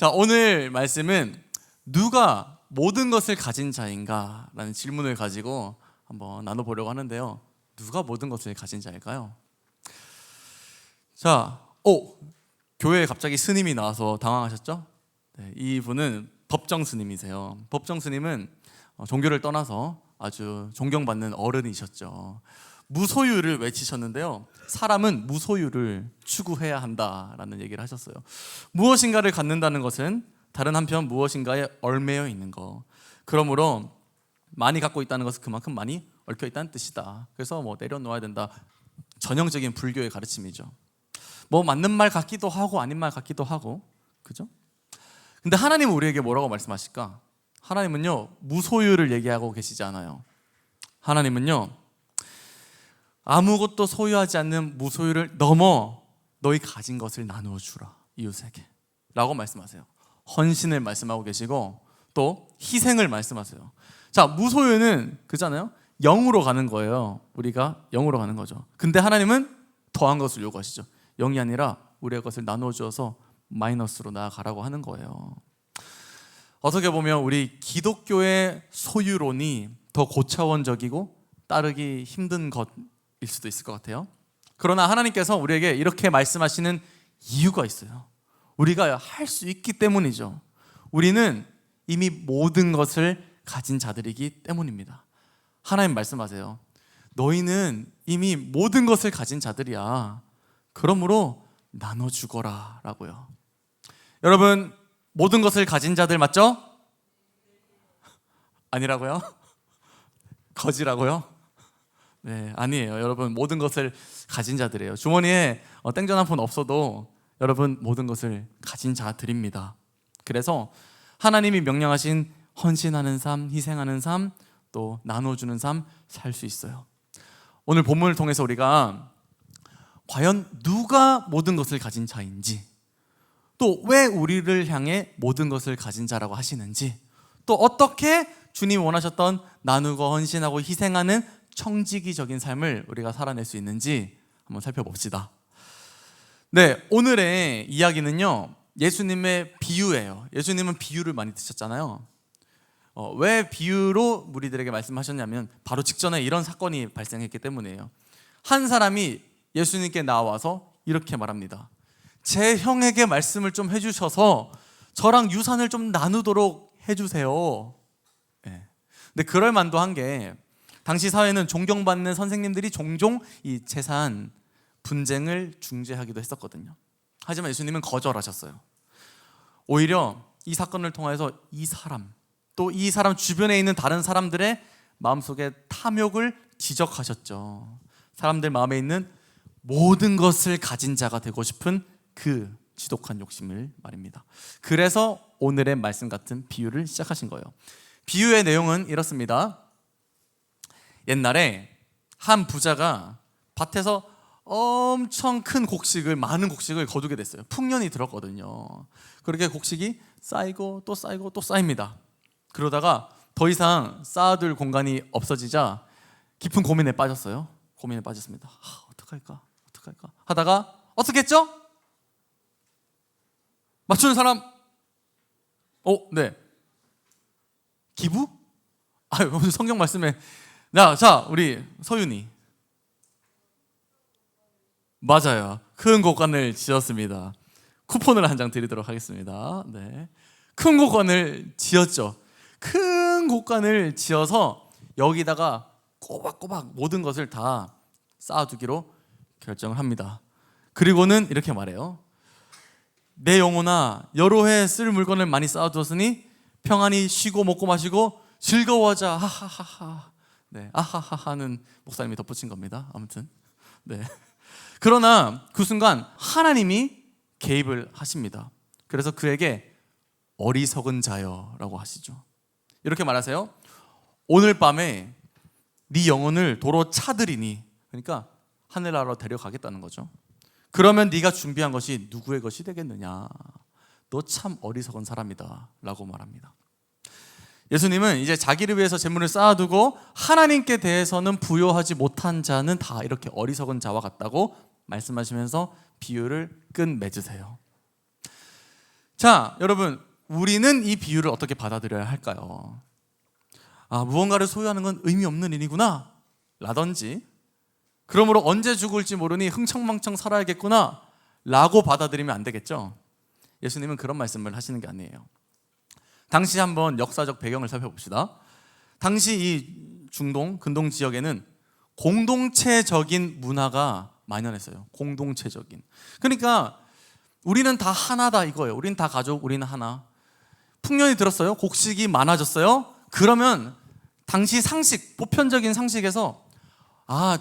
자, 오늘 말씀은 누가 모든 것을 가진 자인가? 라는 질문을 가지고 한번 나눠보려고 하는데요. 누가 모든 것을 가진 자일까요? 자, 교회에 갑자기 스님이 나와서 당황하셨죠? 네, 이분은 법정 스님이세요. 법정 스님은 종교를 떠나서 아주 존경받는 어른이셨죠. 무소유를 외치셨는데요. 사람은 무소유를 추구해야 한다라는 얘기를 하셨어요. 무엇인가를 갖는다는 것은 다른 한편 무엇인가에 얽매여 있는 거. 그러므로 많이 갖고 있다는 것은 그만큼 많이 얽혀 있다는 뜻이다. 그래서 내려놓아야 된다. 전형적인 불교의 가르침이죠. 맞는 말 같기도 하고 아닌 말 같기도 하고, 그죠? 근데 하나님은 우리에게 뭐라고 말씀하실까? 하나님은요, 무소유를 얘기하고 계시지 않아요. 하나님은요, 아무것도 소유하지 않는 무소유를 넘어 너희 가진 것을 나누어 주라, 이웃에게 라고 말씀하세요. 헌신을 말씀하고 계시고 또 희생을 말씀하세요. 자, 무소유는 그잖아요. 영으로 가는 거예요. 우리가 영으로 가는 거죠. 근데 하나님은 더한 것을 요구하시죠. 영이 아니라 우리의 것을 나누어 주어서 마이너스로 나아가라고 하는 거예요. 어떻게 보면 우리 기독교의 소유론이 더 고차원적이고 따르기 힘든 것일 수도 있을 것 같아요. 그러나 하나님께서 우리에게 이렇게 말씀하시는 이유가 있어요. 우리가 할 수 있기 때문이죠. 우리는 이미 모든 것을 가진 자들이기 때문입니다. 하나님 말씀하세요. 너희는 이미 모든 것을 가진 자들이야. 그러므로 나눠주거라 라고요. 여러분, 모든 것을 가진 자들 맞죠? 아니라고요? 거지라고요? 네, 아니에요. 여러분, 모든 것을 가진 자들이에요. 주머니에 땡전 한 푼 없어도 여러분 모든 것을 가진 자들입니다. 그래서 하나님이 명령하신 헌신하는 삶, 희생하는 삶, 또 나눠주는 삶 살 수 있어요. 오늘 본문을 통해서 우리가 과연 누가 모든 것을 가진 자인지, 또 왜 우리를 향해 모든 것을 가진 자라고 하시는지, 또 어떻게 주님이 원하셨던 나누고 헌신하고 희생하는 청지기적인 삶을 우리가 살아낼 수 있는지 한번 살펴봅시다. 네, 오늘의 이야기는요, 예수님의 비유예요. 예수님은 비유를 많이 드셨잖아요. 왜 비유로 무리들에게 말씀하셨냐면 바로 직전에 이런 사건이 발생했기 때문이에요. 한 사람이 예수님께 나와서 이렇게 말합니다. 제 형에게 말씀을 좀 해주셔서 저랑 유산을 좀 나누도록 해주세요. 네. 근데 그럴 만도 한 게 당시 사회는 존경받는 선생님들이 종종 이 재산 분쟁을 중재하기도 했었거든요. 하지만 예수님은 거절하셨어요. 오히려 이 사건을 통해서 이 사람, 또 이 사람 주변에 있는 다른 사람들의 마음속에 탐욕을 지적하셨죠. 사람들 마음에 있는 모든 것을 가진 자가 되고 싶은 그 지독한 욕심을 말입니다. 그래서 오늘의 말씀 같은 비유를 시작하신 거예요. 비유의 내용은 이렇습니다. 옛날에 한 부자가 밭에서 엄청 큰 많은 곡식을 거두게 됐어요. 풍년이 들었거든요. 그렇게 곡식이 쌓이고 또 쌓이고 또 쌓입니다. 그러다가 더 이상 쌓아둘 공간이 없어지자 깊은 고민에 빠졌어요. 고민에 빠졌습니다. 어떡할까 하다가 어떻게 했죠? 맞추는 사람? 네. 기부? 오늘 성경 말씀에 자, 우리 서윤이. 맞아요. 큰 곳간을 지었습니다. 쿠폰을 한 장 드리도록 하겠습니다. 네. 큰 곳간을 지었죠. 큰 곳간을 지어서 여기다가 꼬박꼬박 모든 것을 다 쌓아두기로 결정을 합니다. 그리고는 이렇게 말해요. 내 영혼아, 여러 해 쓸 물건을 많이 쌓아두었으니 평안히 쉬고 먹고 마시고 즐거워하자. 하하하하. 네, 아하하하는 목사님이 덧붙인 겁니다. 아무튼 네. 그러나 그 순간 하나님이 개입을 하십니다. 그래서 그에게 어리석은 자여라고 하시죠. 이렇게 말하세요. 오늘 밤에 네 영혼을 도로 차들이니, 그러니까 하늘나라로 데려가겠다는 거죠. 그러면 네가 준비한 것이 누구의 것이 되겠느냐? 너 참 어리석은 사람이다 라고 말합니다. 예수님은 이제 자기를 위해서 재물을 쌓아두고 하나님께 대해서는 부여하지 못한 자는 다 이렇게 어리석은 자와 같다고 말씀하시면서 비유를 끝맺으세요. 자, 여러분, 우리는 이 비유를 어떻게 받아들여야 할까요? 무언가를 소유하는 건 의미 없는 일이구나 라든지, 그러므로 언제 죽을지 모르니 흥청망청 살아야겠구나 라고 받아들이면 안 되겠죠. 예수님은 그런 말씀을 하시는 게 아니에요. 당시 한번 역사적 배경을 살펴봅시다. 당시 이 중동, 근동 지역에는 공동체적인 문화가 만연했어요. 공동체적인. 그러니까 우리는 다 하나다 이거예요. 우리는 다 가족, 우리는 하나. 풍년이 들었어요. 곡식이 많아졌어요. 그러면 당시 상식, 보편적인 상식에서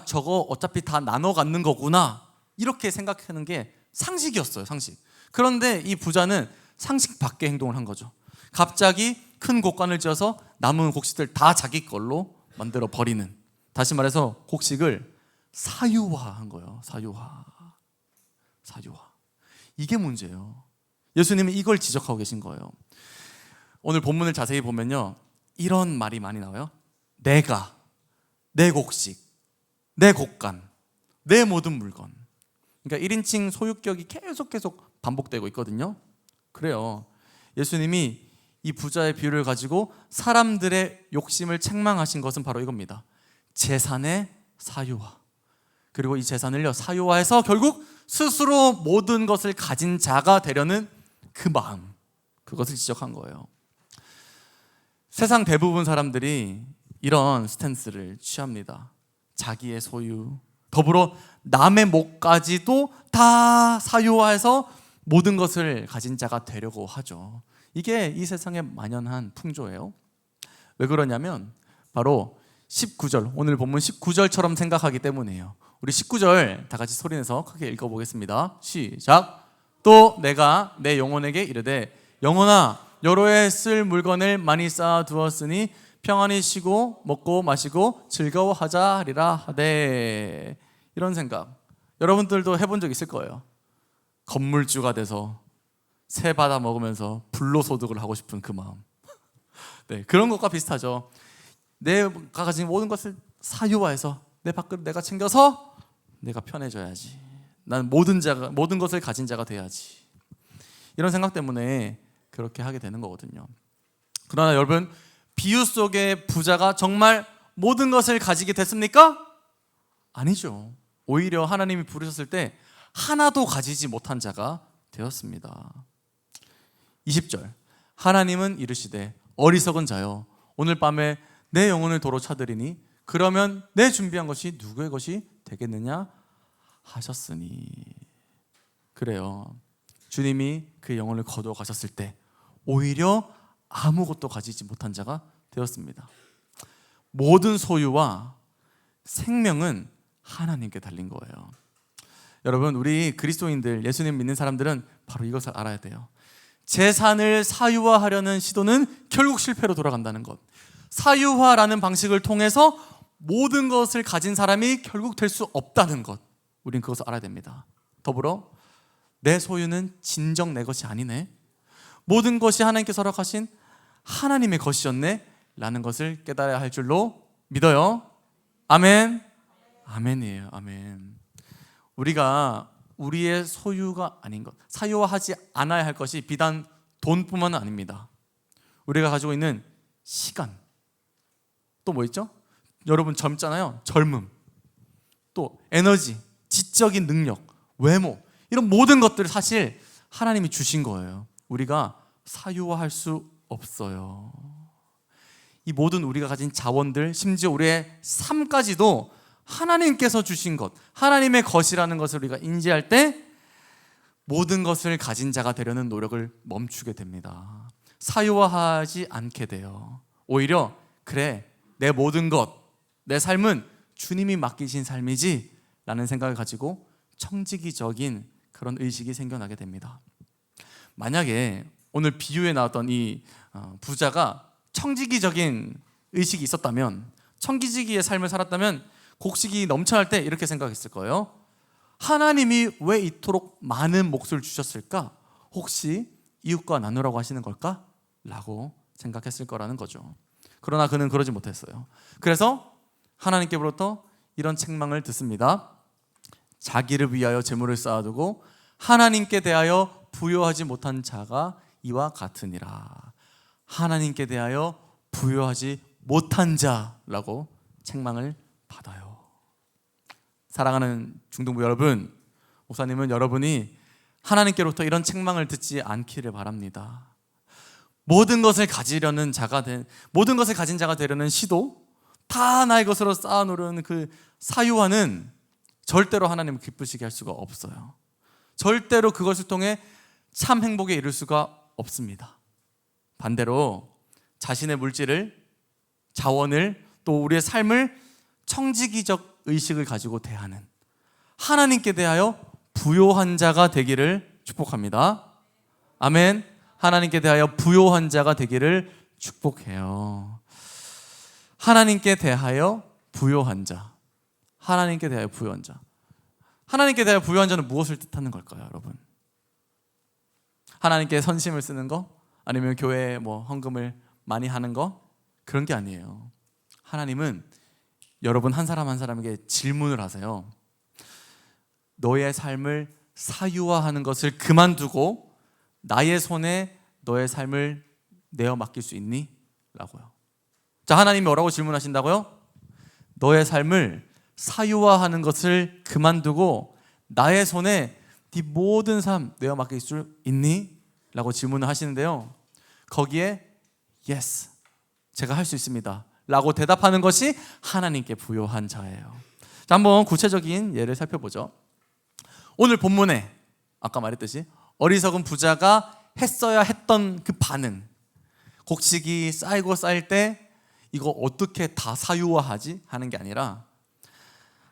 저거 어차피 다 나눠 갖는 거구나 이렇게 생각하는 게 상식이었어요. 상식. 그런데 이 부자는 상식 밖의 행동을 한 거죠. 갑자기 큰 곡간을 지어서 남은 곡식들 다 자기 걸로 만들어 버리는, 다시 말해서 곡식을 사유화한 거예요. 사유화. 이게 문제예요. 예수님은 이걸 지적하고 계신 거예요. 오늘 본문을 자세히 보면요, 이런 말이 많이 나와요. 내가, 내 곡식, 내 곡간, 내 모든 물건. 그러니까 1인칭 소유격이 계속 반복되고 있거든요. 그래요. 예수님이 이 부자의 비유를 가지고 사람들의 욕심을 책망하신 것은 바로 이겁니다. 재산의 사유화. 그리고 이 재산을요, 사유화해서 결국 스스로 모든 것을 가진 자가 되려는 그 마음, 그것을 지적한 거예요. 세상 대부분 사람들이 이런 스탠스를 취합니다. 자기의 소유, 더불어 남의 몫까지도 다 사유화해서 모든 것을 가진 자가 되려고 하죠. 이게 이 세상에 만연한 풍조예요. 왜 그러냐면 바로 19절, 오늘 본문 19절처럼 생각하기 때문이에요. 우리 19절 다 같이 소리내서 크게 읽어보겠습니다. 시작. 또 내가 내 영혼에게 이르되 영혼아, 여러 해 쓸 물건을 많이 쌓아두었으니 평안히 쉬고 먹고 마시고 즐거워하자 하리라 하되. 이런 생각 여러분들도 해본 적 있을 거예요. 건물주가 돼서 새 받아 먹으면서 불로소득을 하고 싶은 그 마음. 네, 그런 것과 비슷하죠. 내가 가진 모든 것을 사유화해서 내 밥그릇 내가 챙겨서 내가 편해져야지. 난 모든 것을 가진 자가 돼야지. 이런 생각 때문에 그렇게 하게 되는 거거든요. 그러나 여러분, 비유 속의 부자가 정말 모든 것을 가지게 됐습니까? 아니죠. 오히려 하나님이 부르셨을 때 하나도 가지지 못한 자가 되었습니다. 20절, 하나님은 이르시되 어리석은 자여, 오늘 밤에 내 영혼을 도로 차드리니 그러면 내 준비한 것이 누구의 것이 되겠느냐 하셨으니. 그래요. 주님이 그 영혼을 거두어 가셨을 때 오히려 아무것도 가지지 못한 자가 되었습니다. 모든 소유와 생명은 하나님께 달린 거예요. 여러분, 우리 그리스도인들, 예수님 믿는 사람들은 바로 이것을 알아야 돼요. 재산을 사유화하려는 시도는 결국 실패로 돌아간다는 것. 사유화라는 방식을 통해서 모든 것을 가진 사람이 결국 될 수 없다는 것, 우린 그것을 알아야 됩니다. 더불어 내 소유는 진정 내 것이 아니네, 모든 것이 하나님께서 허락하신 하나님의 것이었네 라는 것을 깨달아야 할 줄로 믿어요. 아멘. 아멘이에요. 아멘. 우리가 우리의 소유가 아닌 것, 사유화하지 않아야 할 것이 비단 돈뿐만 아닙니다. 우리가 가지고 있는 시간, 또 뭐 있죠? 여러분 젊잖아요. 젊음, 또 에너지, 지적인 능력, 외모, 이런 모든 것들을 사실 하나님이 주신 거예요. 우리가 사유화할 수 없어요. 이 모든 우리가 가진 자원들, 심지어 우리의 삶까지도 하나님께서 주신 것, 하나님의 것이라는 것을 우리가 인지할 때 모든 것을 가진 자가 되려는 노력을 멈추게 됩니다. 사유화하지 않게 돼요. 오히려 그래, 내 모든 것, 내 삶은 주님이 맡기신 삶이지 라는 생각을 가지고 청지기적인 그런 의식이 생겨나게 됩니다. 만약에 오늘 비유에 나왔던 이 부자가 청지기적인 의식이 있었다면, 청지기의 삶을 살았다면 곡식이 넘쳐날 때 이렇게 생각했을 거예요. 하나님이 왜 이토록 많은 몫을 주셨을까? 혹시 이웃과 나누라고 하시는 걸까? 라고 생각했을 거라는 거죠. 그러나 그는 그러지 못했어요. 그래서 하나님께로부터 이런 책망을 듣습니다. 자기를 위하여 재물을 쌓아두고 하나님께 대하여 부여하지 못한 자가 이와 같으니라. 하나님께 대하여 부요하지 못한 자라고 책망을 받아요. 사랑하는 중등부 여러분, 목사님은 여러분이 하나님께로부터 이런 책망을 듣지 않기를 바랍니다. 모든 것을 가진 자가 되려는 시도, 다 나의 것으로 쌓아놓은 그 사유화는 절대로 하나님을 기쁘시게 할 수가 없어요. 절대로 그것을 통해 참 행복에 이를 수가 없습니다. 반대로 자신의 물질을, 자원을, 또 우리의 삶을 청지기적 의식을 가지고 대하는, 하나님께 대하여 부요한 자가 되기를 축복합니다. 아멘. 하나님께 대하여 부요한 자가 되기를 축복해요. 하나님께 대하여 부요한 자. 하나님께 대하여 부요한 자. 하나님께 대하여 부요한 자는 무엇을 뜻하는 걸까요, 여러분? 하나님께 선심을 쓰는 거? 아니면 교회에 헌금을 많이 하는 거? 그런 게 아니에요. 하나님은 여러분 한 사람 한 사람에게 질문을 하세요. 너의 삶을 사유화하는 것을 그만두고 나의 손에 너의 삶을 내어 맡길 수 있니? 라고요. 자, 하나님이 뭐라고 질문하신다고요? 너의 삶을 사유화하는 것을 그만두고 나의 손에 네 모든 삶 내어 맡길 수 있니? 라고 질문을 하시는데요, 거기에 yes, 제가 할 수 있습니다 라고 대답하는 것이 하나님께 부요한 자예요. 자, 한번 구체적인 예를 살펴보죠. 오늘 본문에 아까 말했듯이 어리석은 부자가 했어야 했던 그 반응, 곡식이 쌓이고 쌓일 때 이거 어떻게 다 사유화하지? 하는 게 아니라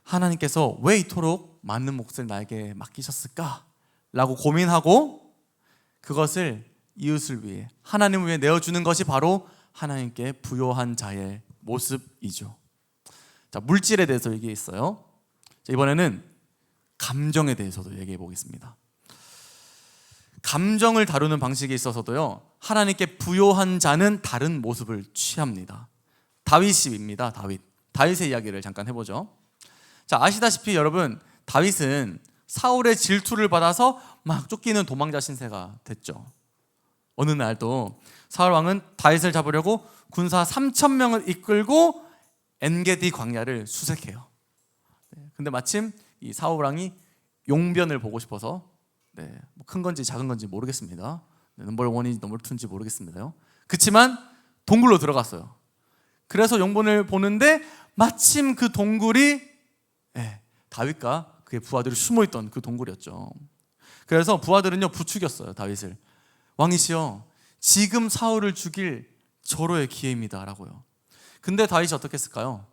하나님께서 왜 이토록 많은 몫을 나에게 맡기셨을까? 라고 고민하고 그것을 이웃을 위해, 하나님을 위해 내어주는 것이 바로 하나님께 부요한 자의 모습이죠. 자, 물질에 대해서 얘기했어요. 자, 이번에는 감정에 대해서도 얘기해 보겠습니다. 감정을 다루는 방식에 있어서도요, 하나님께 부요한 자는 다른 모습을 취합니다. 다윗입니다. 다윗의 이야기를 잠깐 해보죠. 자, 아시다시피 여러분, 다윗은 사울의 질투를 받아서 막 쫓기는 도망자 신세가 됐죠. 어느 날도 사울 왕은 다윗을 잡으려고 군사 3,000명을 이끌고 엔게디 광야를 수색해요. 근데 마침 이 사울 왕이 용변을 보고 싶어서, 큰 건지 작은 건지 모르겠습니다. 넘버 1인지 넘버 2인지 모르겠습니다요. 그렇지만 동굴로 들어갔어요. 그래서 용변을 보는데 마침 그 동굴이 다윗과 그의 부하들이 숨어있던 그 동굴이었죠. 그래서 부하들은요 부추겼어요, 다윗을. 왕이시여, 지금 사울을 죽일 절호의 기회입니다 라고요. 근데 다윗이 어떻게 했을까요?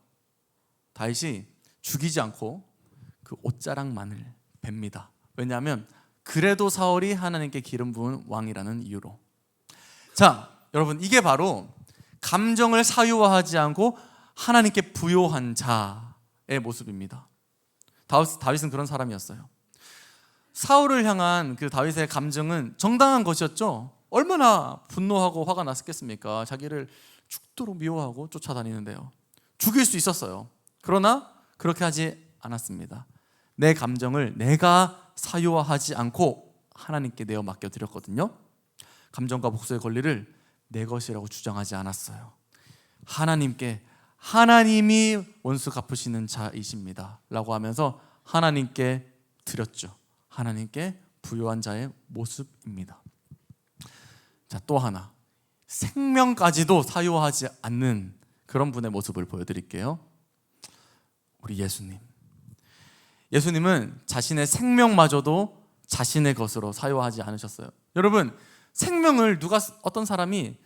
다윗이 죽이지 않고 그 옷자락만을 뱁니다. 왜냐하면 그래도 사울이 하나님께 기름 부은 왕이라는 이유로. 자, 여러분, 이게 바로 감정을 사유화하지 않고 하나님께 부요한 자의 모습입니다. 다윗은 그런 사람이었어요. 사울을 향한 그 다윗의 감정은 정당한 것이었죠. 얼마나 분노하고 화가 났었겠습니까? 자기를 죽도록 미워하고 쫓아다니는데요. 죽일 수 있었어요. 그러나 그렇게 하지 않았습니다. 내 감정을 내가 사유화하지 않고 하나님께 내어 맡겨드렸거든요. 감정과 복수의 권리를 내 것이라고 주장하지 않았어요. 하나님께, 하나님이 원수 갚으시는 자이십니다 라고 하면서 하나님께 드렸죠. 하나님께 부요한 자의 모습입니다. 자, 또 하나, 생명까지도 사유화하지 않는 그런 분의 모습을 보여드릴게요. 우리 예수님은 자신의 생명마저도 자신의 것으로 사유화하지 않으셨어요. 여러분, 생명을 어떤 사람이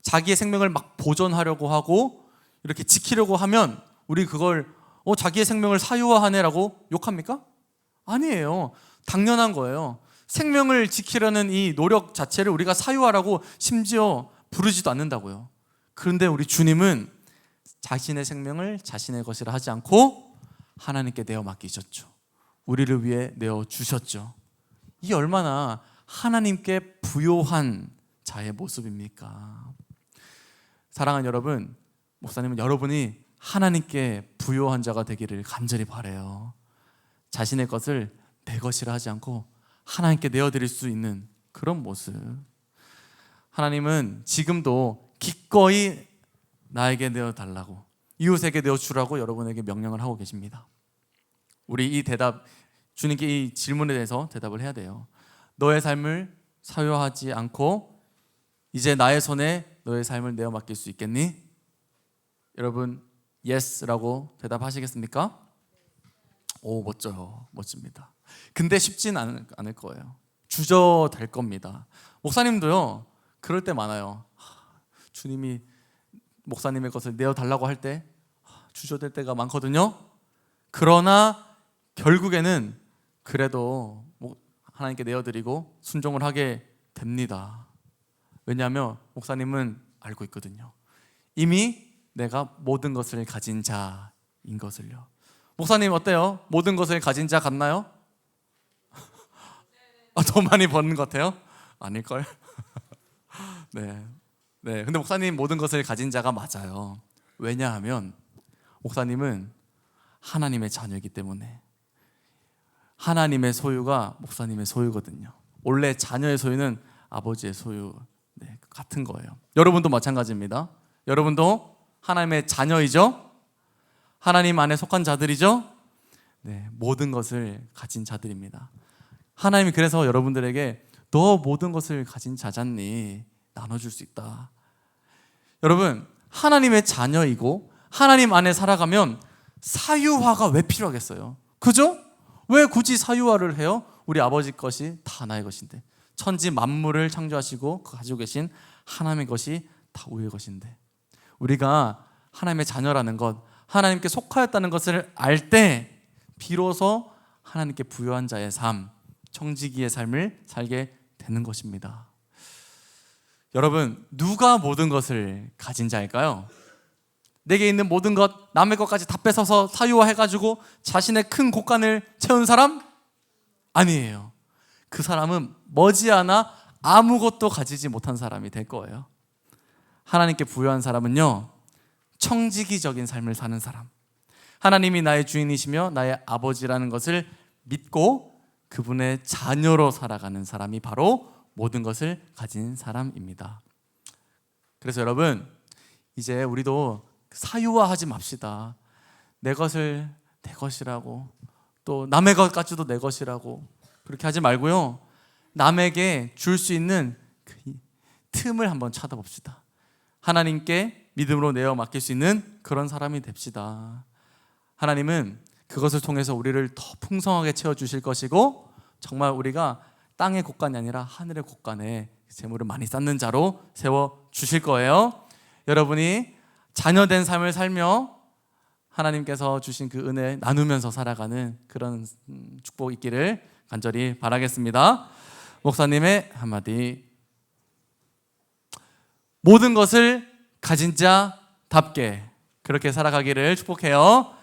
자기의 생명을 막 보존하려고 하고 이렇게 지키려고 하면 우리 그걸 자기의 생명을 사유화하네라고 욕합니까? 아니에요. 당연한 거예요. 생명을 지키려는 이 노력 자체를 우리가 사유화라고 심지어 부르지도 않는다고요. 그런데 우리 주님은 자신의 생명을 자신의 것이라 하지 않고 하나님께 내어 맡기셨죠. 우리를 위해 내어 주셨죠. 이 얼마나 하나님께 부요한 자의 모습입니까? 사랑하는 여러분, 목사님은 여러분이 하나님께 부요한 자가 되기를 간절히 바라요. 자신의 것을 내 것이라 하지 않고 하나님께 내어드릴 수 있는 그런 모습. 하나님은 지금도 기꺼이 나에게 내어달라고, 이웃에게 내어주라고 여러분에게 명령을 하고 계십니다. 우리 이 대답, 주님께 이 질문에 대해서 대답을 해야 돼요. 너의 삶을 사유하지 않고 이제 나의 손에 너의 삶을 내어 맡길 수 있겠니? 여러분 yes라고 대답하시겠습니까? 오, 멋져요. 멋집니다. 근데 쉽진 않을 거예요. 주저될 겁니다. 목사님도요, 그럴 때 많아요. 주님이 목사님의 것을 내어달라고 할 때 주저될 때가 많거든요. 그러나 결국에는 그래도 하나님께 내어드리고 순종을 하게 됩니다. 왜냐하면 목사님은 알고 있거든요. 이미 내가 모든 것을 가진 자인 것을요. 목사님 어때요? 모든 것을 가진 자 같나요? 더 많이 버는 것 같아요? 아닐걸? 네. 네. 근데 목사님 모든 것을 가진 자가 맞아요. 왜냐하면 목사님은 하나님의 자녀이기 때문에. 하나님의 소유가 목사님의 소유거든요. 원래 자녀의 소유는 아버지의 소유, 네, 같은 거예요. 여러분도 마찬가지입니다. 여러분도 하나님의 자녀이죠? 하나님 안에 속한 자들이죠? 네, 모든 것을 가진 자들입니다. 하나님이 그래서 여러분들에게 너 모든 것을 가진 자잖니 나눠줄 수 있다. 여러분, 하나님의 자녀이고 하나님 안에 살아가면 사유화가 왜 필요하겠어요? 그죠? 왜 굳이 사유화를 해요? 우리 아버지 것이 다 나의 것인데, 천지 만물을 창조하시고 가지고 계신 하나님의 것이 다 우리의 것인데, 우리가 하나님의 자녀라는 것, 하나님께 속하였다는 것을 알 때 비로소 하나님께 부여한 자의 삶, 청지기의 삶을 살게 되는 것입니다. 여러분, 누가 모든 것을 가진 자일까요? 내게 있는 모든 것, 남의 것까지 다 뺏어서 사유화해가지고 자신의 큰 곳간을 채운 사람? 아니에요. 그 사람은 머지않아 아무것도 가지지 못한 사람이 될 거예요. 하나님께 부여한 사람은요, 청지기적인 삶을 사는 사람, 하나님이 나의 주인이시며 나의 아버지라는 것을 믿고 그분의 자녀로 살아가는 사람이 바로 모든 것을 가진 사람입니다. 그래서 여러분, 이제 우리도 사유화하지 맙시다. 내 것을 내 것이라고, 또 남의 것까지도 내 것이라고 그렇게 하지 말고요, 남에게 줄 수 있는 그 틈을 한번 찾아봅시다. 하나님께 믿음으로 내어 맡길 수 있는 그런 사람이 됩시다. 하나님은 그것을 통해서 우리를 더 풍성하게 채워주실 것이고, 정말 우리가 땅의 곳간이 아니라 하늘의 곳간에 재물을 많이 쌓는 자로 세워주실 거예요. 여러분이 자녀된 삶을 살며 하나님께서 주신 그 은혜 나누면서 살아가는 그런 축복 있기를 간절히 바라겠습니다. 목사님의 한마디, 모든 것을 가진 자답게 그렇게 살아가기를 축복해요.